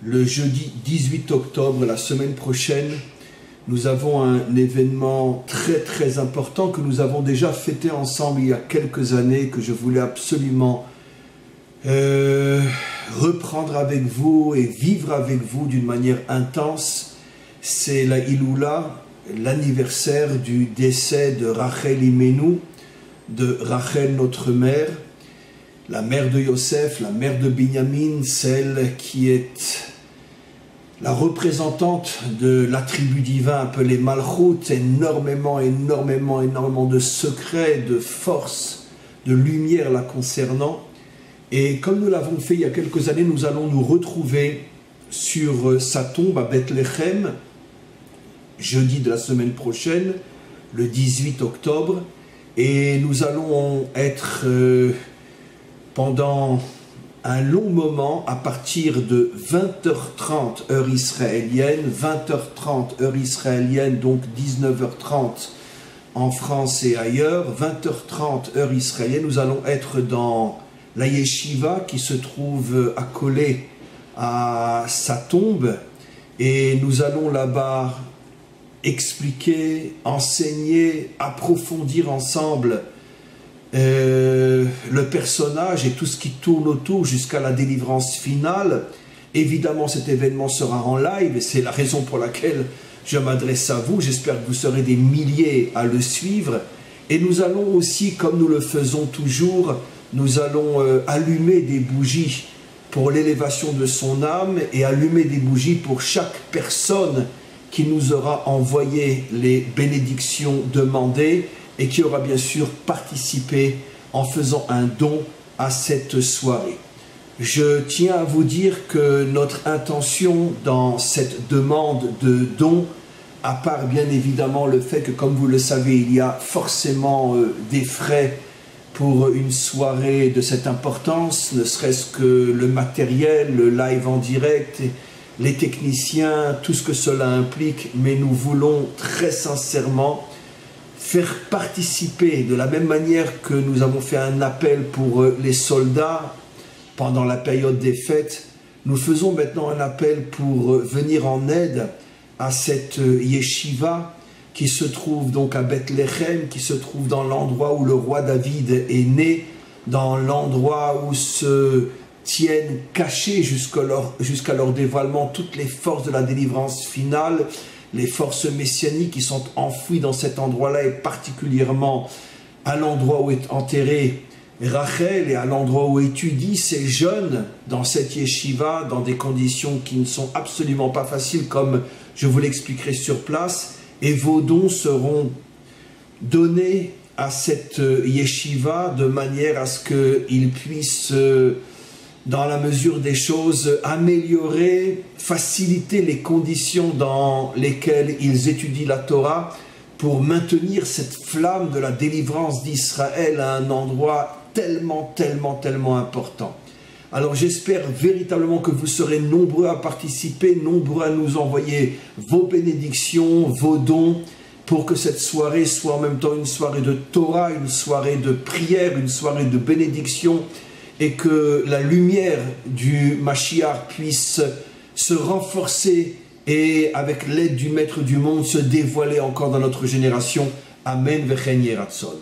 Le jeudi 18 octobre, la semaine prochaine, nous avons un événement très important que nous avons déjà fêté ensemble il y a quelques années, que je voulais absolument reprendre avec vous et vivre avec vous d'une manière intense. C'est la Iloula, l'anniversaire du décès de Rachel Imenu, de Rachel notre mère, la mère de Yosef, la mère de Binyamin, celle qui est la représentante de l'attribut divin appelé Malchut, énormément de secrets, de force, de lumière la concernant. Et comme nous l'avons fait il y a quelques années, nous allons nous retrouver sur sa tombe à Bethléem, jeudi de la semaine prochaine, le 18 octobre, et nous allons être pendant un long moment à partir de 20h30 heure israélienne, 20h30 heure israélienne, donc 19h30 en France et ailleurs, 20h30 heure israélienne, nous allons être dans la yeshiva qui se trouve accolée à sa tombe, et nous allons là-bas expliquer, enseigner, approfondir ensemble le personnage et tout ce qui tourne autour jusqu'à la délivrance finale. Évidemment, cet événement sera en live et c'est la raison pour laquelle je m'adresse à vous. J'espère que vous serez des milliers à le suivre. Et nous allons aussi, comme nous le faisons toujours, nous allons allumer des bougies pour l'élévation de son âme et allumer des bougies pour chaque personne qui nous aura envoyé les bénédictions demandées et qui aura bien sûr participé en faisant un don à cette soirée. Je tiens à vous dire que notre intention dans cette demande de don, à part bien évidemment le fait que, comme vous le savez, il y a forcément des frais pour une soirée de cette importance, ne serait-ce que le matériel, le live en direct, les techniciens, tout ce que cela implique, mais nous voulons très sincèrement faire participer, de la même manière que nous avons fait un appel pour les soldats pendant la période des fêtes, nous faisons maintenant un appel pour venir en aide à cette yeshiva qui se trouve donc à Bethléem, qui se trouve dans l'endroit où le roi David est né, dans l'endroit où se tiennent cachées jusqu'à leur dévoilement toutes les forces de la délivrance finale, les forces messianiques qui sont enfouies dans cet endroit-là, et particulièrement à l'endroit où est enterrée Rachel et à l'endroit où étudient ces jeunes dans cette yeshiva, dans des conditions qui ne sont absolument pas faciles, comme je vous l'expliquerai sur place. Et vos dons seront donnés à cette yeshiva de manière à ce qu'ils puissent, dans la mesure des choses, améliorer, faciliter les conditions dans lesquelles ils étudient la Torah pour maintenir cette flamme de la délivrance d'Israël à un endroit tellement important. Alors j'espère véritablement que vous serez nombreux à participer, nombreux à nous envoyer vos bénédictions, vos dons, pour que cette soirée soit en même temps une soirée de Torah, une soirée de prière, une soirée de bénédiction, et que la lumière du Mashiach puisse se renforcer et, avec l'aide du Maître du monde, se dévoiler encore dans notre génération. Amen. Vechen Yeratzon.